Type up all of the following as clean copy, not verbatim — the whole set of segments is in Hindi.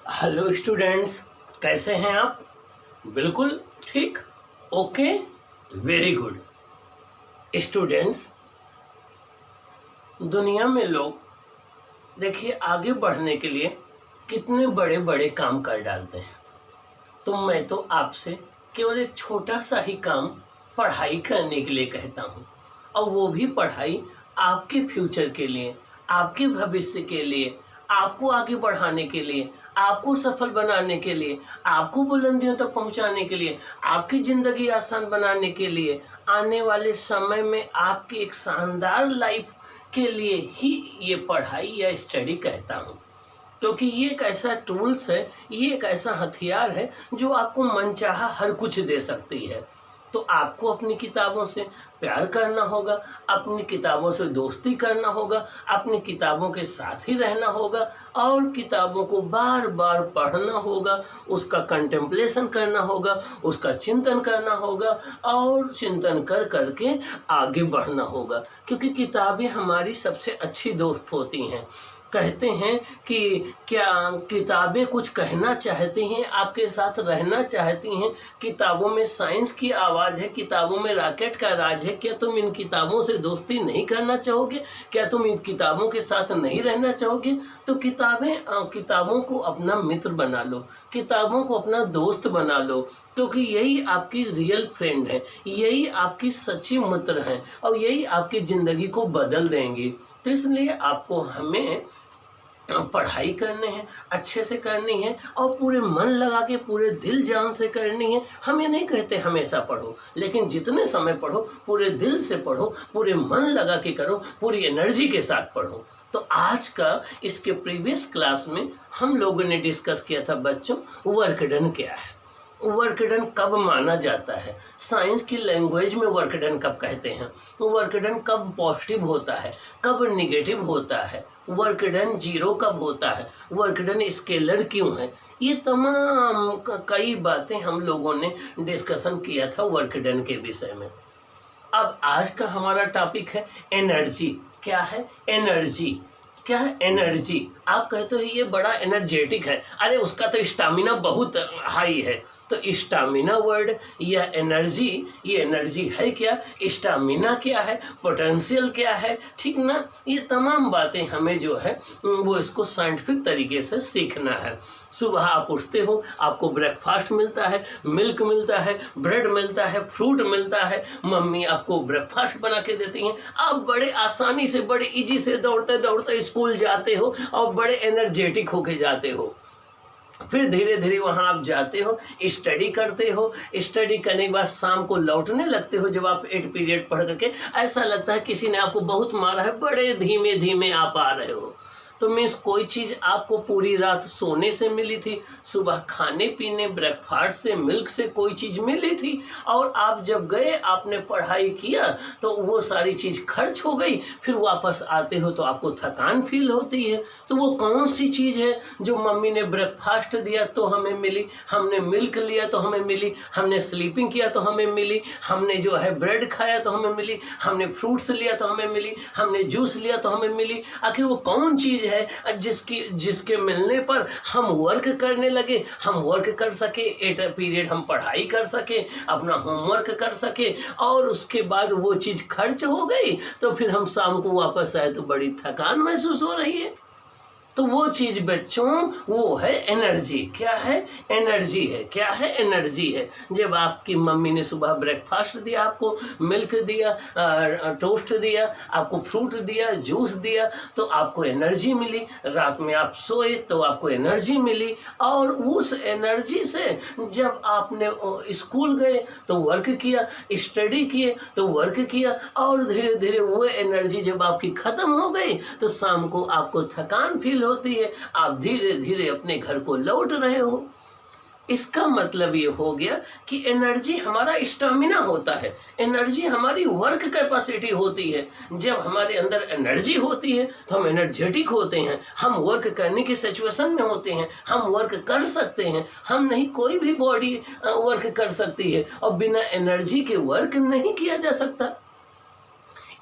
हेलो स्टूडेंट्स, कैसे हैं आप? बिल्कुल ठीक। Okay, very good. स्टूडेंट्स, दुनिया में लोग देखिए आगे बढ़ने के लिए कितने बड़े बड़े काम कर डालते हैं। तो मैं तो आपसे केवल एक छोटा सा ही काम पढ़ाई करने के लिए कहता हूँ, और वो भी पढ़ाई आपके फ्यूचर के लिए, आपके भविष्य के लिए, आपको आगे बढ़ाने के लिए, आपको सफल बनाने के लिए, आपको बुलंदियों तक पहुंचाने के लिए, आपकी ज़िंदगी आसान बनाने के लिए, आने वाले समय में आपकी एक शानदार लाइफ के लिए ही ये पढ़ाई या स्टडी कहता हूँ। क्योंकि ये एक ऐसा टूल्स है, ये एक ऐसा हथियार है जो आपको मनचाहा हर कुछ दे सकती है। तो आपको अपनी किताबों से प्यार करना होगा, अपनी किताबों से दोस्ती करना होगा, अपनी किताबों के साथ ही रहना होगा और किताबों को बार बार पढ़ना होगा, उसका कंटेम्पलेशन करना होगा, उसका चिंतन करना होगा और चिंतन कर करके आगे बढ़ना होगा। क्योंकि किताबें हमारी सबसे अच्छी दोस्त होती हैं। कहते हैं कि क्या किताबें कुछ कहना चाहती हैं, आपके साथ रहना चाहती हैं। किताबों में साइंस की आवाज़ है, किताबों में रॉकेट का राज है। क्या तुम इन किताबों से दोस्ती नहीं करना चाहोगे? क्या तुम इन किताबों के साथ नहीं रहना चाहोगे? तो किताबों को अपना मित्र बना लो, किताबों को अपना दोस्त बना लो, क्योंकि यही आपकी रियल फ्रेंड है, यही आपकी सच्ची मित्र हैं और यही आपकी ज़िंदगी को बदल देंगी। तो इसलिए आपको हमें पढ़ाई करनी है, अच्छे से करनी है और पूरे मन लगा के पूरे दिल जान से करनी है। हम ये नहीं कहते हमेशा पढ़ो, लेकिन जितने समय पढ़ो पूरे दिल से पढ़ो, पूरे मन लगा के करो, पूरी एनर्जी के साथ पढ़ो। तो आज का इसके प्रीवियस क्लास में हम लोगों ने डिस्कस किया था बच्चों, वर्क डन क्या है, वर्क डन कब माना जाता है, साइंस की लैंग्वेज में वर्क डन कब कहते हैं, वर्क डन कब पॉजिटिव होता है, कब निगेटिव होता है, वर्क डन जीरो कब होता है, वर्क डन स्केलर क्यों है। ये तमाम कई बातें हम लोगों ने डिस्कशन किया था वर्क डन के विषय में। अब आज का हमारा टॉपिक है एनर्जी। क्या है एनर्जी? क्या है एनर्जी? आप कहते हो ये बड़ा एनर्जेटिक है, अरे उसका तो स्टामिना बहुत हाई है। तो स्टामिना वर्ड या एनर्जी, ये एनर्जी है क्या, स्टामिना क्या है, पोटेंशियल क्या है, ठीक ना। ये तमाम बातें हमें जो है वो इसको साइंटिफिक तरीके से सीखना है। सुबह आप उठते हो, आपको ब्रेकफास्ट मिलता है, मिल्क मिलता है, ब्रेड मिलता है, फ्रूट मिलता है, मम्मी आपको ब्रेकफास्ट बना के देती हैं। आप बड़े आसानी से, बड़े इजी से दौड़ते दौड़ते स्कूल जाते हो और बड़े एनर्जेटिक होके जाते हो। फिर धीरे धीरे वहाँ आप जाते हो, स्टडी करते हो, स्टडी करने के बाद शाम को लौटने लगते हो। जब आप 8 पीरियड पढ़ करके ऐसा लगता है किसी ने आपको बहुत मारा है, बड़े धीमे धीमे आप आ रहे हो। तो मीन्स कोई चीज़ आपको पूरी रात सोने से मिली थी, सुबह खाने पीने ब्रेकफास्ट से, मिल्क से कोई चीज़ मिली थी, और आप जब गए आपने पढ़ाई किया तो वो सारी चीज़ खर्च हो गई। फिर वापस आते हो तो आपको थकान फील होती है। तो वो कौन सी चीज़ है जो मम्मी ने ब्रेकफास्ट दिया तो हमें मिली, हमने मिल्क लिया तो हमें मिली, हमने स्लीपिंग किया तो हमें मिली, हमने जो है ब्रेड खाया तो हमें मिली, हमने फ्रूट्स लिया तो हमें मिली, हमने जूस लिया तो हमें मिली। आखिर वो कौन चीज़ है जिसके मिलने पर हम वर्क करने लगे, हम वर्क कर सके, 8 पीरियड हम पढ़ाई कर सके, अपना होमवर्क कर सके, और उसके बाद वो चीज़ खर्च हो गई तो फिर हम शाम को वापस आए तो बड़ी थकान महसूस हो रही है। तो वो चीज़ बच्चों वो है एनर्जी। क्या है? एनर्जी है। क्या है? एनर्जी है। जब आपकी मम्मी ने सुबह ब्रेकफास्ट दिया, आपको मिल्क दिया, टोस्ट दिया, आपको फ्रूट दिया, जूस दिया, तो आपको एनर्जी मिली। रात में आप सोए तो आपको एनर्जी मिली, और उस एनर्जी से जब आपने स्कूल गए तो वर्क किया, स्टडी किए तो वर्क किया, और धीरे धीरे वो एनर्जी जब आपकी ख़त्म हो गई तो शाम को आपको थकान फील होती है, आप धीरे धीरे अपने घर को लौट रहे हो। इसका मतलब ये हो गया कि एनर्जी हमारा स्टैमिना होता है, एनर्जी हमारी वर्क कैपेसिटी होती है। जब हमारे अंदर एनर्जी होती है तो हम एनर्जेटिक होते हैं, हम वर्क करने की सिचुएशन में होते हैं, हम वर्क कर सकते हैं। हम नहीं, कोई भी बॉडी वर्क कर सकती है, और बिना एनर्जी के वर्क नहीं किया जा सकता।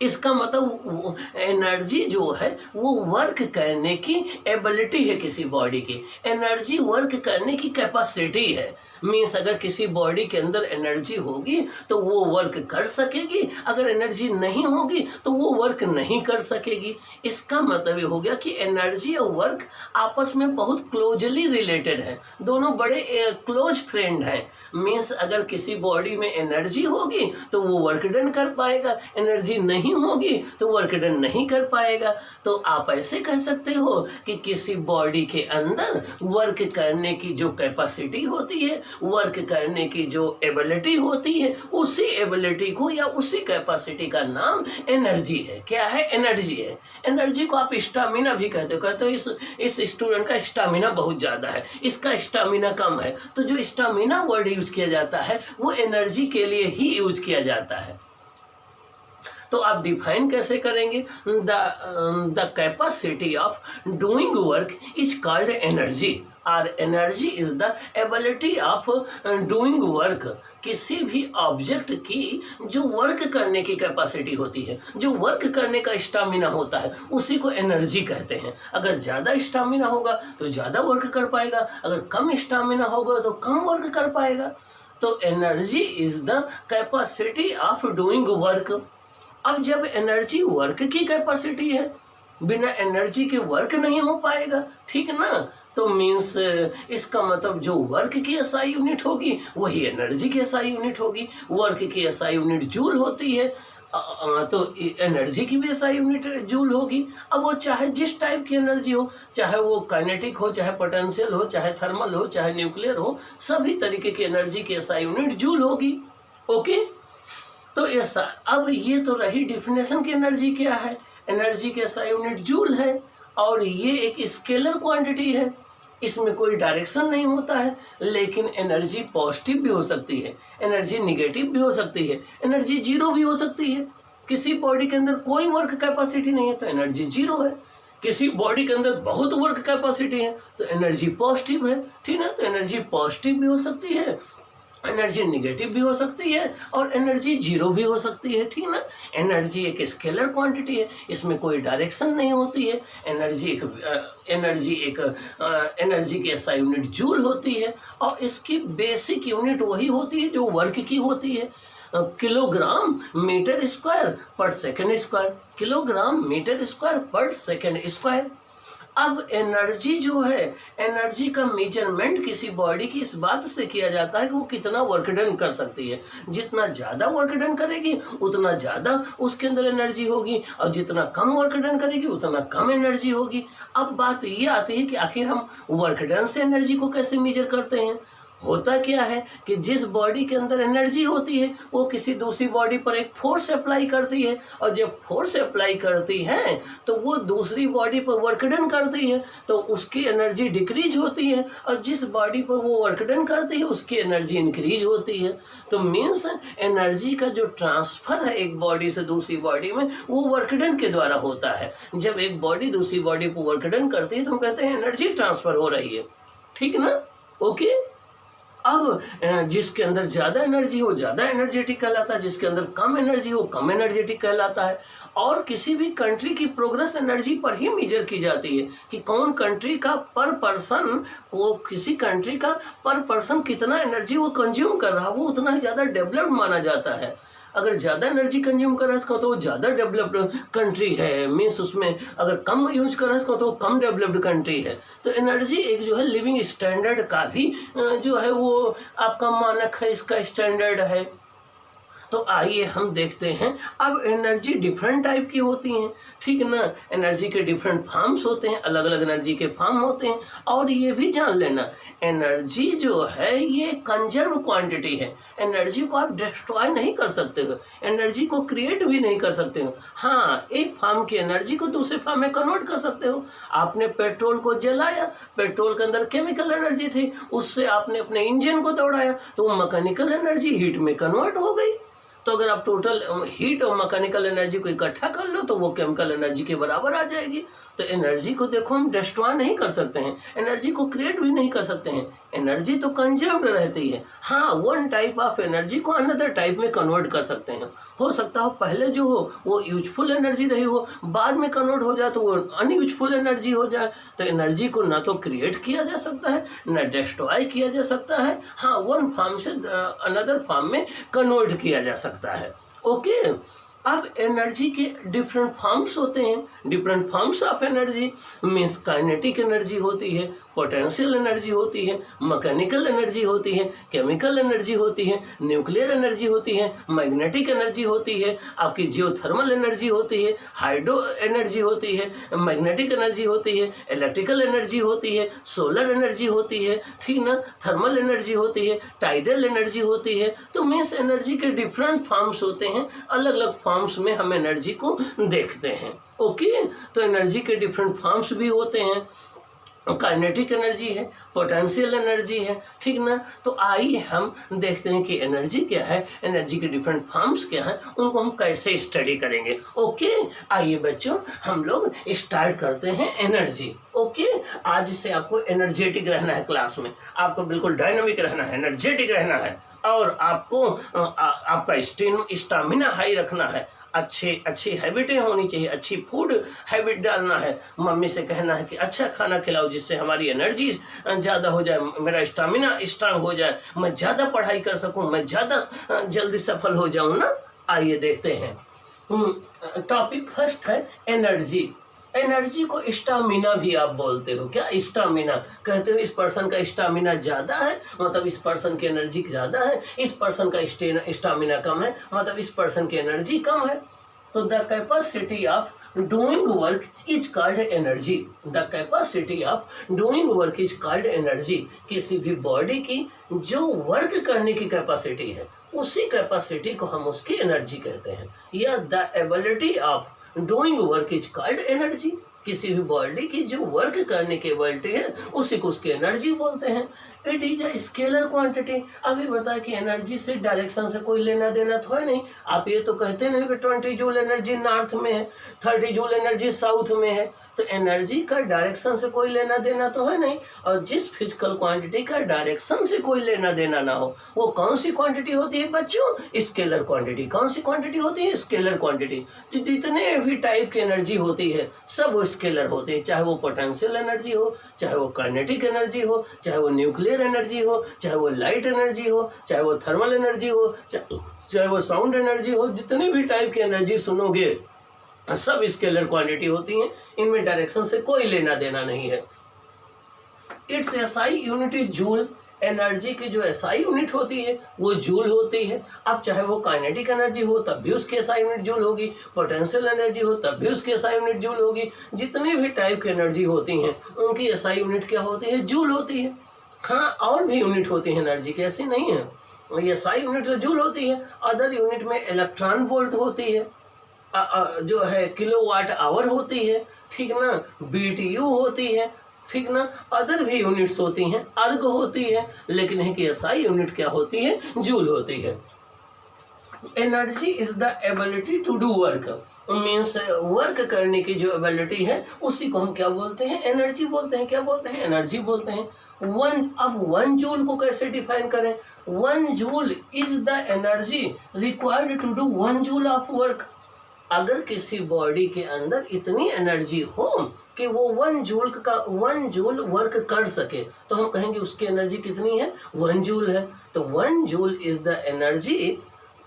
इसका मतलब एनर्जी जो है वो वर्क करने की एबिलिटी है किसी बॉडी की, एनर्जी वर्क करने की कैपेसिटी है। मीन्स अगर किसी बॉडी के अंदर एनर्जी होगी तो वो वर्क कर सकेगी, अगर एनर्जी नहीं होगी तो वो वर्क नहीं कर सकेगी। इसका मतलब ये हो गया कि एनर्जी और वर्क आपस में बहुत क्लोजली रिलेटेड है, दोनों बड़े क्लोज फ्रेंड हैं। मीन्स अगर किसी बॉडी में एनर्जी होगी तो वो वर्क डन कर पाएगा, एनर्जी नहीं होगी तो वर्क डन नहीं कर पाएगा। तो आप ऐसे कह सकते हो कि किसी बॉडी के अंदर वर्क करने की जो कैपेसिटी होती है, वर्क करने की जो एबिलिटी होती है, उसी एबिलिटी को या उसी कैपेसिटी का नाम एनर्जी है। क्या है? एनर्जी है। एनर्जी को आप स्टामिना भी कहते हो इस स्टूडेंट का स्टामिना बहुत ज़्यादा है, इसका स्टामिना कम है। तो जो स्टामिना वर्ड यूज किया जाता है वो एनर्जी के लिए ही यूज किया जाता है। तो आप डिफाइन कैसे करेंगे? The capacity of doing work is called energy, और energy is the ability of doing work. किसी भी ऑब्जेक्ट की जो वर्क करने की कैपेसिटी होती है, जो वर्क करने का स्टामिना होता है, उसी को एनर्जी कहते हैं। अगर ज़्यादा स्टामिना होगा तो ज़्यादा वर्क कर पाएगा, अगर कम स्टामिना होगा तो कम वर्क कर पाएगा। तो energy is the capacity of doing work. अब जब एनर्जी वर्क की कैपेसिटी है, बिना एनर्जी के वर्क नहीं हो पाएगा, ठीक ना? तो मीन्स इसका मतलब जो वर्क की एसआई यूनिट होगी वही एनर्जी की एसआई यूनिट होगी। वर्क की एसआई यूनिट जूल होती है, तो एनर्जी की भी एसआई यूनिट जूल होगी। अब वो चाहे जिस टाइप की एनर्जी हो, चाहे वो काइनेटिक हो, चाहे पोटेंशियल हो, चाहे थर्मल हो, चाहे न्यूक्लियर हो, सभी तरीके की एनर्जी की एसआई यूनिट जूल होगी। ओके, तो ऐसा अब ये तो रही डिफिनेशन की एनर्जी क्या है। एनर्जी की एसआई यूनिट जूल है और ये एक स्केलर क्वांटिटी है, इसमें कोई डायरेक्शन नहीं होता है। लेकिन एनर्जी पॉजिटिव भी हो सकती है, एनर्जी निगेटिव भी हो सकती है, एनर्जी जीरो भी हो सकती है। किसी बॉडी के अंदर कोई वर्क कैपेसिटी नहीं है तो एनर्जी जीरो है, किसी बॉडी के अंदर बहुत वर्क कैपेसिटी है तो एनर्जी पॉजिटिव है, ठीक है। तो एनर्जी पॉजिटिव भी हो सकती है, एनर्जी निगेटिव भी हो सकती है और एनर्जी जीरो भी हो सकती है, ठीक ना। एनर्जी एक स्केलर क्वांटिटी है, इसमें कोई डायरेक्शन नहीं होती है। एनर्जी की एसआई यूनिट जूल होती है और इसकी बेसिक यूनिट वही होती है जो वर्क की होती है, kilogram metre square per second square, kilogram metre square per second square. अब एनर्जी जो है, एनर्जी का मेजरमेंट किसी बॉडी की इस बात से किया जाता है कि वो कितना वर्क डन कर सकती है। जितना ज़्यादा वर्क डन करेगी उतना ज़्यादा उसके अंदर एनर्जी होगी, और जितना कम वर्क डन करेगी उतना कम एनर्जी होगी। अब बात ये आती है कि आखिर हम वर्क डन से एनर्जी को कैसे मेजर करते हैं। होता क्या है कि जिस बॉडी के अंदर एनर्जी होती है वो किसी दूसरी बॉडी पर एक फोर्स अप्लाई करती है, और जब फोर्स अप्लाई करती है तो वो दूसरी बॉडी पर वर्क डन करती है तो उसकी एनर्जी डिक्रीज होती है, और जिस बॉडी पर वो वर्क डन करती है उसकी एनर्जी इंक्रीज होती है। तो मीन्स एनर्जी का जो ट्रांसफ़र है एक बॉडी से दूसरी बॉडी में वो वर्क डन के द्वारा होता है। जब एक बॉडी दूसरी बॉडी पर वर्क डन करती है तो हम कहते हैं एनर्जी ट्रांसफ़र हो रही है, ठीक ना। ओके, अब जिसके अंदर ज़्यादा एनर्जी हो ज़्यादा एनर्जेटिक कहलाता है, जिसके अंदर कम एनर्जी हो कम एनर्जेटिक कहलाता है। और किसी भी कंट्री की प्रोग्रेस एनर्जी पर ही मेजर की जाती है कि कौन कंट्री का पर पर्सन को, किसी कंट्री का पर पर्सन कितना एनर्जी वो कंज्यूम कर रहा है, वो उतना ही ज़्यादा डेवलप्ड माना जाता है। अगर ज़्यादा एनर्जी कंज्यूम कर रहा है इसका तो वो ज़्यादा डेवलप्ड कंट्री है, मीन्स उसमें अगर कम यूज कर रहा है इसका तो वो कम डेवलप्ड कंट्री है। तो एनर्जी एक जो है लिविंग स्टैंडर्ड का भी जो है वो आपका मानक है, इसका स्टैंडर्ड है। तो आइए हम देखते हैं। अब एनर्जी डिफरेंट टाइप की होती हैं, ठीक ना। एनर्जी के डिफरेंट फॉर्म्स होते हैं, अलग अलग एनर्जी के फॉर्म होते हैं। और ये भी जान लेना, एनर्जी जो है ये कंजर्व क्वांटिटी है, एनर्जी को आप डिस्ट्रॉय नहीं कर सकते हो, एनर्जी को क्रिएट भी नहीं कर सकते हो। हाँ, एक फॉर्म की एनर्जी को दूसरे फॉर्म में कन्वर्ट कर सकते हो। आपने पेट्रोल को जलाया, पेट्रोल के अंदर केमिकल एनर्जी थी, उससे आपने अपने इंजन को दौड़ाया तो मैकेनिकल एनर्जी हीट में कन्वर्ट हो गई। तो अगर आप टोटल हीट और मैकेनिकल एनर्जी को इकट्ठा कर लो तो वो केमिकल एनर्जी के बराबर आ जाएगी। तो एनर्जी को देखो हम डिस्ट्रॉय नहीं कर सकते हैं, एनर्जी को क्रिएट भी नहीं कर सकते हैं, एनर्जी तो कंजर्व्ड रहती है। हाँ, वन टाइप ऑफ एनर्जी को अनदर टाइप में कन्वर्ट कर सकते हैं। हो सकता हो पहले जो हो वो यूजफुल एनर्जी रही हो, बाद में कन्वर्ट हो जाए तो वो अनयूजफुल एनर्जी हो जाए। तो एनर्जी को ना तो क्रिएट किया जा सकता है ना डिस्ट्रॉय किया जा सकता है, हाँ वन फॉर्म से अनदर फॉर्म में कन्वर्ट किया जा सकता है। ओके, अब एनर्जी के डिफरेंट फॉर्म्स होते हैं। Different forms of energy means kinetic energy होती है, पोटेंशियल एनर्जी होती है, मैकेनिकल एनर्जी होती है, केमिकल एनर्जी होती है, न्यूक्लियर एनर्जी होती है, मैग्नेटिक एनर्जी होती है, आपकी जियोथर्मल एनर्जी होती है, हाइड्रो एनर्जी होती है, मैग्नेटिक एनर्जी होती है, इलेक्ट्रिकल एनर्जी होती है, सोलर एनर्जी होती है, ठीक ना, थर्मल एनर्जी होती है, टाइडल एनर्जी होती है। तो मीन्स एनर्जी के डिफरेंट फॉर्म्स होते हैं, अलग अलग फॉर्म्स में हम एनर्जी को देखते हैं। ओके, तो एनर्जी के डिफरेंट फॉर्म्स भी होते हैं, काइनेटिक एनर्जी है, पोटेंशियल एनर्जी है, ठीक ना। तो आइए हम देखते हैं कि एनर्जी क्या है, एनर्जी के डिफरेंट फॉर्म्स क्या हैं, उनको हम कैसे स्टडी करेंगे। ओके, आइए बच्चों हम लोग स्टार्ट करते हैं एनर्जी। ओके, आज से आपको एनर्जेटिक रहना है, क्लास में आपको बिल्कुल डायनामिक रहना है, एनर्जेटिक रहना है, और आपको आपका स्टामिना हाई रखना है, अच्छी हैबिटें होनी चाहिए, अच्छी फूड हैबिट डालना है, मम्मी से कहना है कि अच्छा खाना खिलाओ जिससे हमारी एनर्जी ज़्यादा हो जाए, मेरा स्टामिना स्ट्रांग हो जाए, मैं ज़्यादा पढ़ाई कर सकूं, मैं ज़्यादा जल्दी सफल हो जाऊं ना। आइए देखते हैं। टॉपिक फर्स्ट है एनर्जी। एनर्जी को स्टामिना भी आप बोलते हो क्या? स्टामिना कहते हो इस पर्सन का स्टामिना ज़्यादा है, मतलब इस पर्सन की एनर्जी ज़्यादा है, इस पर्सन का स्टामिना कम है, मतलब इस पर्सन की एनर्जी कम है। तो the capacity of doing work is called energy. The capacity of doing work is called energy. किसी भी बॉडी की जो वर्क करने की कैपेसिटी है, उसी कैपेसिटी को हम उसकी एनर्जी कहते हैं, या the ability of doing work is called energy. किसी भी बॉडी की जो वर्क करने की एबिलिटी है उसी को उसकी एनर्जी बोलते हैं। It is a scalar quantity. अभी बताया कि एनर्जी से डायरेक्शन से कोई लेना देना तो है नहीं। आप ये तो कहते नहीं कि 20 जूल एनर्जी नॉर्थ में है, 30 जूल एनर्जी साउथ में है। तो एनर्जी का डायरेक्शन से कोई लेना देना तो है नहीं, और जिस फिजिकल क्वांटिटी का डायरेक्शन से कोई लेना देना ना हो वो कौन सी क्वांटिटी होती है बच्चों? Scalar quantity. कौन सी क्वांटिटी होती है? Scalar quantity. जितने भी टाइप की एनर्जी होती है सब वो स्केलर होते हैं, चाहे वो पोटेंशियल एनर्जी हो, चाहे वो काइनेटिक एनर्जी हो, चाहे वो न्यूक्लियर एनर्जी हो, चाहे वो लाइट एनर्जी हो, चाहे वो थर्मल एनर्जी हो, चाहे वो साउंड एनर्जी हो। जितनी भी टाइप की एनर्जी सुनोगे सब स्केलर क्वांटिटी होती हैं, इनमें डायरेक्शन से कोई लेना देना नहीं है। It's SI unit is joule. Energy की जो एसआई यूनिट होती है वो जूल होती है। अब चाहे वो काइनेटिक एनर्जी हो तब भी उसकी एसआई यूनिट जूल होगी, पोटेंशियल एनर्जी हो तब भी उसकी एसआई यूनिट जूल होगी। जितनी भी टाइप की एनर्जी होती हैं उनकी एसआई यूनिट क्या होती है? जूल होती है। हाँ, और भी यूनिट होती है एनर्जी की, ऐसी नहीं है, ये एसआई यूनिट तो जूल होती है। अदर यूनिट में इलेक्ट्रॉन वोल्ट होती है, जो है किलोवाट आवर होती है, ठीक ना, बीटीयू होती है, ठीक ना, अदर भी यूनिट्स होती हैं, अर्ग होती है, लेकिन है कि एसआई यूनिट क्या होती है? जूल होती है। Energy is the ability to do work. Means work करने की जो एबिलिटी है उसी को हम क्या बोलते हैं? एनर्जी बोलते हैं। क्या बोलते हैं? एनर्जी बोलते हैं। अब 1 जूल को कैसे डिफाइन करें? 1 joule is the energy required to do 1 joule of work. अगर किसी बॉडी के अंदर इतनी एनर्जी हो कि वो 1 जूल वर्क कर सके तो हम कहेंगे उसकी एनर्जी कितनी है? 1 जूल है। तो 1 joule is the energy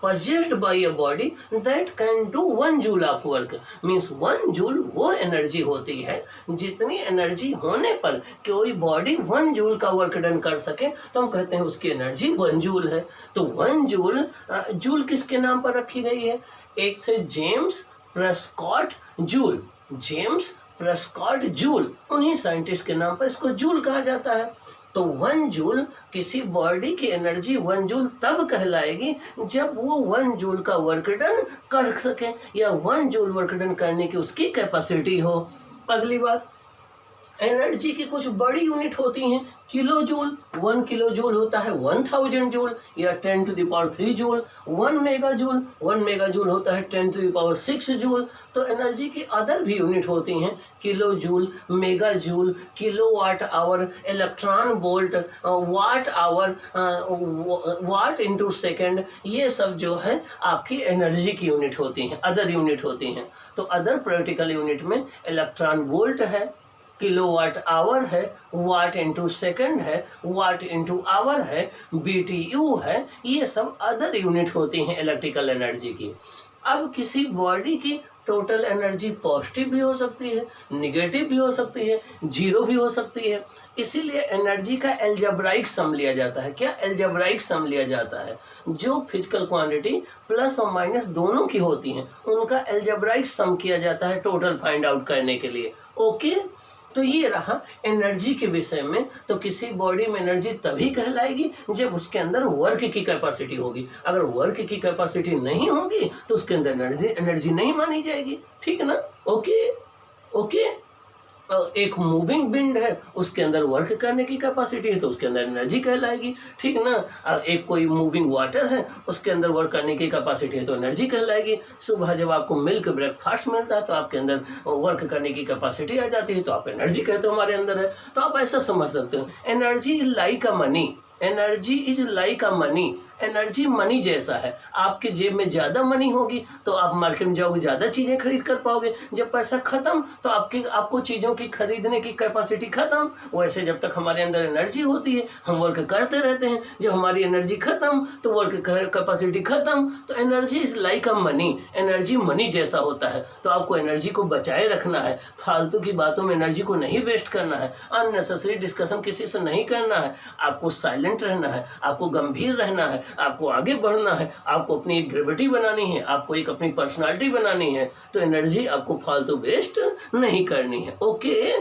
possessed by a body that can do 1 joule of work। Means 1 joule वो एनर्जी होती है जितनी एनर्जी होने पर कोई बॉडी 1 जूल का वर्क डन कर सके तो हम कहते हैं उसकी एनर्जी 1 जूल है। तो 1 जूल किसके नाम पर रखी गई है? एक थे James Prescott joule. James Prescott joule, उन्हीं साइंटिस्ट के नाम पर इसको जूल कहा जाता है। तो 1 जूल किसी बॉडी की एनर्जी 1 जूल तब कहलाएगी जब वो 1 जूल का वर्क डन कर सके या 1 जूल वर्क डन करने की उसकी कैपेसिटी हो। अगली बात, एनर्जी की कुछ बड़ी यूनिट होती हैं, किलो जूल। 1 किलो जूल होता है 1000 जूल या 10⁻³ जूल। 1 मेगा जूल होता है 10⁶ जूल। तो एनर्जी की अदर भी यूनिट होती हैं, kilo joule, mega joule, kilo watt hour, electron volt, watt hour, watt into second. ये सब जो है आपकी एनर्जी की यूनिट होती हैं, अदर यूनिट होती हैं। तो अदर प्रैक्टिकल यूनिट में इलेक्ट्रॉन वोल्ट है, किलोवाट आवर है, वाट इंटू सेकेंड है, वाट इंटू आवर है, BTU है। ये सब अदर यूनिट होती हैं इलेक्ट्रिकल एनर्जी की। अब किसी बॉडी की टोटल एनर्जी पॉजिटिव भी हो सकती है, निगेटिव भी हो सकती है, जीरो भी हो सकती है। इसीलिए एनर्जी का एल्जेब्राइक सम लिया जाता है। क्या एल्जेब्राइक सम लिया जाता है? जो फिजिकल क्वांटिटी प्लस और माइनस दोनों की होती हैं उनका एल्जेब्राइक सम किया जाता है टोटल फाइंड आउट करने के लिए। ओके, तो ये रहा एनर्जी के विषय में। तो किसी बॉडी में एनर्जी तभी कहलाएगी जब उसके अंदर वर्क की कैपेसिटी होगी। अगर वर्क की कैपेसिटी नहीं होगी तो उसके अंदर एनर्जी नहीं मानी जाएगी। ठीक ना? Okay okay. एक मूविंग बिंड है, उसके अंदर वर्क करने की कैपेसिटी है तो उसके अंदर एनर्जी कहलाएगी। ठीक ना? एक कोई मूविंग वाटर है, उसके अंदर वर्क करने की कैपेसिटी है तो एनर्जी कहलाएगी। सुबह जब आपको मिल्क ब्रेकफास्ट मिलता है तो आपके अंदर वर्क करने की कैपेसिटी आ जाती है तो आप एनर्जी कहते हो हमारे अंदर है। तो आप ऐसा समझ सकते हो, energy is like a money, energy is like a money. Energy money जैसा है। आपके जेब में ज़्यादा मनी होगी तो आप मार्केट में जाओगे, ज़्यादा चीज़ें खरीद कर पाओगे। जब पैसा खत्म तो आपको चीज़ों की खरीदने की कैपेसिटी खत्म। वैसे जब तक हमारे अंदर एनर्जी होती है हम वर्क करते रहते हैं। जब हमारी एनर्जी खत्म तो वर्क कैपेसिटी खत्म। तो energy is like a money, energy money जैसा होता है। तो आपको एनर्जी को बचाए रखना है, फालतू की बातों में एनर्जी को नहीं वेस्ट करना है, अननेसेसरी डिस्कशन किसी से नहीं करना है। आपको साइलेंट रहना है, आपको गंभीर रहना है, आपको आगे बढ़ना है, आपको अपनी एक ग्रेविटी बनानी है, आपको एक अपनी पर्सनालिटी बनानी है। तो एनर्जी आपको फालतू वेस्ट नहीं करनी है। ओके,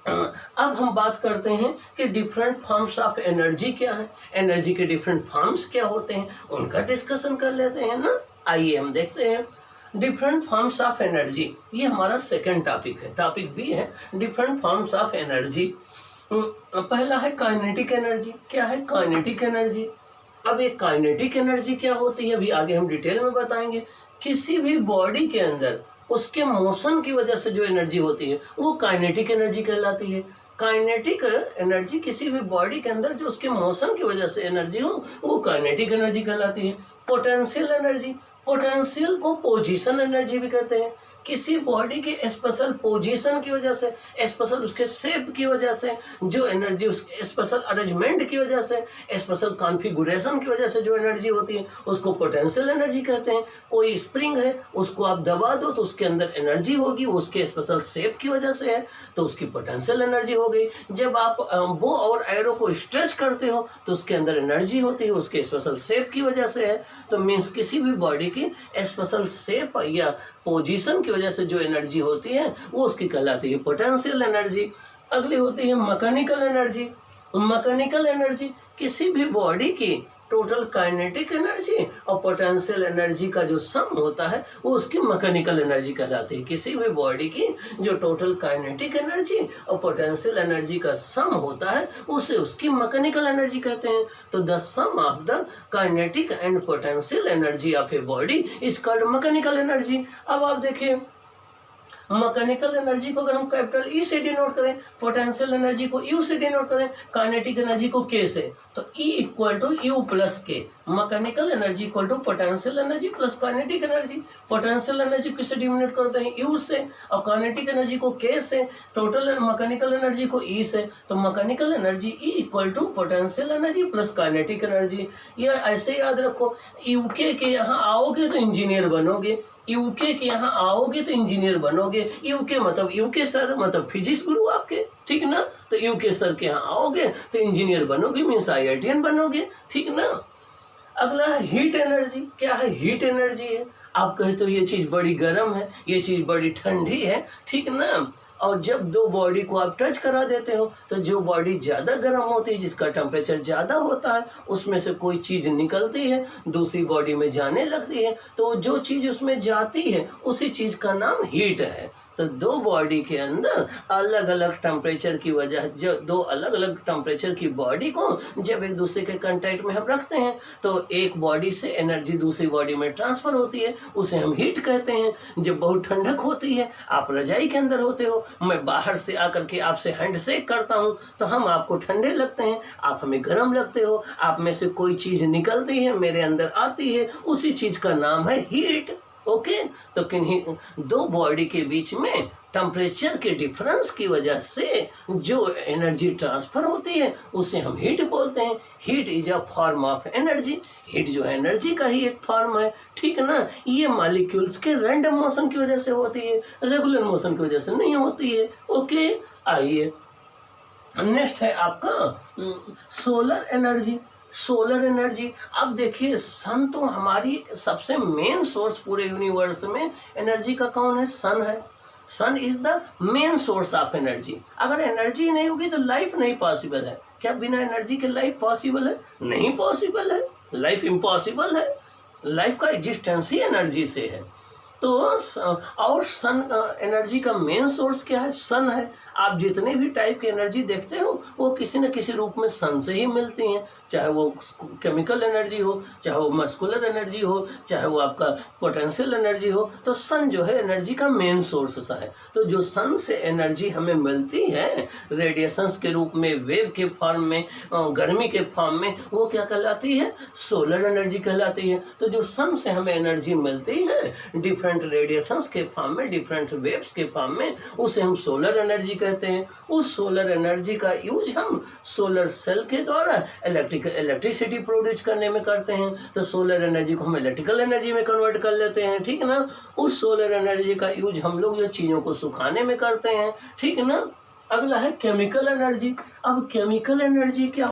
अब हम बात करते हैं कि डिफरेंट फॉर्म्स ऑफ एनर्जी क्या है, एनर्जी के डिफरेंट फॉर्म्स क्या होते हैं, उनका डिस्कशन कर लेते हैं ना। आइए हम देखते हैं डिफरेंट फॉर्म्स ऑफ एनर्जी। ये हमारा सेकंड टॉपिक है, टॉपिक भी है डिफरेंट फॉर्म्स ऑफ एनर्जी। पहला है काइनेटिक एनर्जी। क्या है काइनेटिक एनर्जी? अब ये काइनेटिक एनर्जी क्या होती है अभी आगे हम डिटेल में बताएंगे। किसी भी बॉडी के अंदर उसके मोशन की वजह से जो एनर्जी होती है वो काइनेटिक एनर्जी कहलाती है। काइनेटिक एनर्जी किसी भी बॉडी के अंदर जो उसके मोशन की वजह से एनर्जी हो वो काइनेटिक एनर्जी कहलाती है। पोटेंशियल एनर्जी, पोटेंशियल को पोजीशन एनर्जी भी कहते हैं। किसी बॉडी के स्पेशल पोजीशन की वजह से, स्पेशल उसके शेप की वजह से जो एनर्जी, उसके स्पेशल अरेंजमेंट की वजह से, स्पेशल कॉन्फ़िगरेशन की वजह से जो एनर्जी होती है उसको पोटेंशियल एनर्जी कहते हैं। कोई स्प्रिंग है उसको आप दबा दो तो उसके अंदर एनर्जी होगी, उसके स्पेशल शेप की वजह से है तो उसकी पोटेंशियल एनर्जी हो गई। जब आप बो और एरो को स्ट्रेच करते हो तो उसके अंदर एनर्जी होती है, उसके स्पेशल शेप की वजह से है। तो मीन्स किसी भी बॉडी की स्पेशल शेप या पोजीशन की वजह से जो एनर्जी होती है वो उसकी कहलाती है पोटेंशियल एनर्जी। अगली होती है मैकेनिकल एनर्जी। मैकेनिकल एनर्जी किसी भी बॉडी की टोटल काइनेटिक एनर्जी और पोटेंशियल एनर्जी का जो सम होता है वो उसकी मैकेनिकल एनर्जी कहलाती है। किसी भी बॉडी की जो टोटल काइनेटिक एनर्जी और पोटेंशियल एनर्जी का सम होता है उसे उसकी मैकेनिकल एनर्जी कहते हैं। तो the sum of the kinetic and potential energy of a body is called mechanical energy. अब आप देखिए मैकेनिकल एनर्जी को अगर हम कैपिटल ई से डिनोट करें, पोटेंशियल एनर्जी को यू से डिनोट करें, काइनेटिक एनर्जी को के से, तो E equal to U plus K. Mechanical energy equal to potential energy plus kinetic energy. Potential energy किससे डिनोट करते हैं? यू से, और काइनेटिक एनर्जी को के से, टोटल मैकेनिकल एनर्जी को ई से। तो mechanical energy E equal to potential energy plus kinetic energy. ये ऐसे याद रखो, यूके के यहाँ आओगे तो इंजीनियर बनोगे, यूके के यहाँ आओगे तो इंजीनियर बनोगे। यूके मतलब यूके सर मतलब फिजिक्स गुरु आपके, ठीक ना। तो यूके सर के यहाँ आओगे तो इंजीनियर बनोगे, मीन्स IITian बनोगे, ठीक ना। अगला है हीट एनर्जी। क्या है? हीट एनर्जी है। आप कहते हो ये चीज़ बड़ी गर्म है, ये चीज़ बड़ी ठंडी है, ठीक ना। और जब दो बॉडी को आप टच करा देते हो तो जो बॉडी ज़्यादा गर्म होती है, जिसका टेम्परेचर ज़्यादा होता है, उसमें से कोई चीज़ निकलती है दूसरी बॉडी में जाने लगती है। तो जो चीज़ उसमें जाती है उसी चीज़ का नाम हीट है। तो दो बॉडी के अंदर अलग अलग टेम्परेचर की वजह, जो दो अलग अलग टेम्परेचर की बॉडी को जब एक दूसरे के कांटेक्ट में हम रखते हैं तो एक बॉडी से एनर्जी दूसरी बॉडी में ट्रांसफ़र होती है, उसे हम हीट कहते हैं। जब बहुत ठंडक होती है, आप रजाई के अंदर होते हो, मैं बाहर से आकर के आपसे हैंडशेक करता हूँ तो हम आपको ठंडे लगते हैं, आप हमें गर्म लगते हो। आप में से कोई चीज़ निकलती है, मेरे अंदर आती है, उसी चीज़ का नाम है हीट। ओके, तो किन्हीं दो बॉडी के बीच में टेम्परेचर के डिफरेंस की वजह से जो एनर्जी ट्रांसफ़र होती है उसे हम हीट बोलते हैं। Heat is a form of energy. Heat जो है एनर्जी का ही एक फॉर्म है, ठीक ना। ये मॉलिक्यूल्स के रैंडम मोशन की वजह से होती है, रेगुलर मोशन की वजह से नहीं होती है। ओके, आइए नेक्स्ट है आपका सोलर एनर्जी। सोलर एनर्जी, अब देखिए सन तो हमारी सबसे मेन सोर्स पूरे यूनिवर्स में एनर्जी का कौन है? सन है। Sun is the main source of energy. अगर एनर्जी नहीं होगी तो लाइफ नहीं पॉसिबल है। क्या बिना एनर्जी के लाइफ पॉसिबल है? नहीं पॉसिबल है, लाइफ इम्पॉसिबल है। लाइफ का एग्जिस्टेंस ही एनर्जी से है। तो और सन एनर्जी का मेन सोर्स क्या है? सन है। आप जितने भी टाइप की एनर्जी देखते हो वो किसी न किसी रूप में सन से ही मिलती हैं, चाहे वो केमिकल एनर्जी हो, चाहे वो मस्कुलर एनर्जी हो, चाहे वो आपका पोटेंशियल एनर्जी हो। तो सन जो है एनर्जी का मेन सोर्स है। तो जो सन से एनर्जी हमें मिलती है रेडिएशंस के रूप में, वेव के फॉर्म में, गर्मी के फॉर्म में, वो क्या कहलाती है? सोलर एनर्जी कहलाती है। तो जो सन से हमें एनर्जी मिलती है डिफरेंट रेडिएशंस के फॉर्म में, डिफरेंट वेव्स के फॉर्म में, उसे हम सोलर एनर्जी कहते हैं। उस सोलर एनर्जी का यूज हम सोलर सेल के द्वारा इलेक्ट्रिसिटी प्रोड्यूस करने में करते हैं। तो सोलर एनर्जी को हम इलेक्ट्रिकल एनर्जी में कन्वर्ट कर लेते हैं, ठीक है ना। उस सोलर एनर्जी का यूज हम लोग जो चीज़ों को सुखाने में करते हैं, ठीक है ना। अगला है केमिकल एनर्जी। अब केमिकल एनर्जी क्या